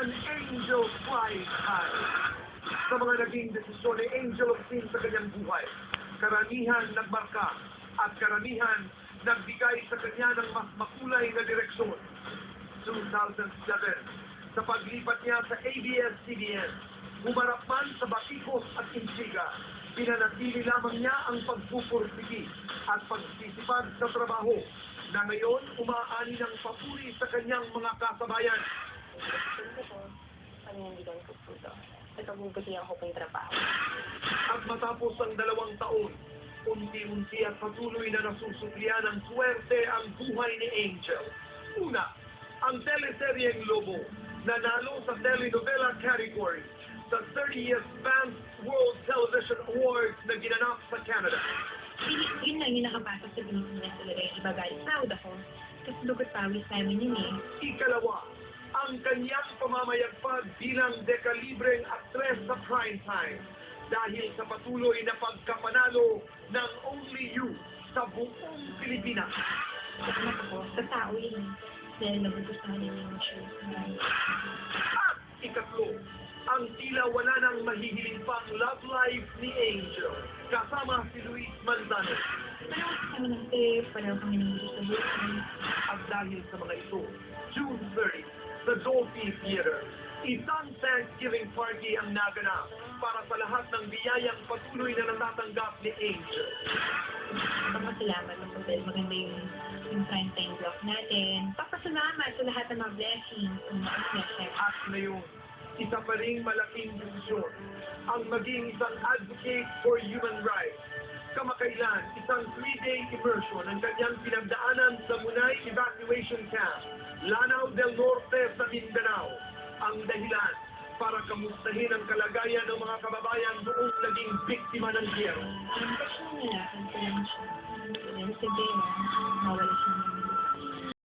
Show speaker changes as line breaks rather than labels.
An angel flies high. Sa mga naging desisyon ni Angel of Sin sa kanyang buhay, karamihan nagmarka at karamihan nagbigay sa kanya ng mas makulay na direksyon. 2007, sa paglipat niya sa ABS-CBN, humarap man sa batikos at intriga, pinanatili lamang niya ang pagpupursigi at pagsisipag sa trabaho na ngayon umaani ng papuri sa kanyang mga kasabayan.
Panindigan ko po ito. Nagpabubutihan ko po yung trabaho.
At matapos ang 2 taon, unti-unti at patuloy na nasusuklian ng swerte ang buhay ni Angel. Una, ang teleseryeng Lobo, nanalo sa telenovela category sa 30th Fans World Television Awards na ginanap sa Canada.
Yun lang yung nakapasok sa Pilipinas talaga yung iba guys. Proud ako. Kasi dugot pawis namin yun eh.
Ikalawa, ang kanyang pamamayagpag bilang dekalibreng aktres sa primetime dahil sa patuloy na pagkapanalo ng Only You sa buong Pilipinas.
Salamat ako. Sa tao yun. Dahil nagugustuhan niya yung show.
At ikatlo, ang tila wala nang mahihiling pang love life ni Angel kasama si Luis Manzano.
Pareho kami ng tape, pareho kami ng gusto sa buhay.
At dahil sa mga ito, June 30, sa Dolphy Theater, isang Thanksgiving party ang naganap para sa lahat ng biyayang patuloy na natatanggap ni Angel.
Papasalamat ako dahil maganda yung prime-time block natin. Papasalamat sa lahat ng mga blessings kung makasya.
At ngayon, isa pa ring malaking desisyon ang maging isang advocate for human rights. Kamakailan, isang 3-day immersion ang kanyang pinagdaanan sa Munay Evacuation Camp, Lanao del Norte sa Mindanao. Ang dahilan para kamustahin ang kalagayan ng mga kababayan noong naging biktima ng giyero.
Kasi nila, ang lang siya. Dahil sabihin, mawala siya ng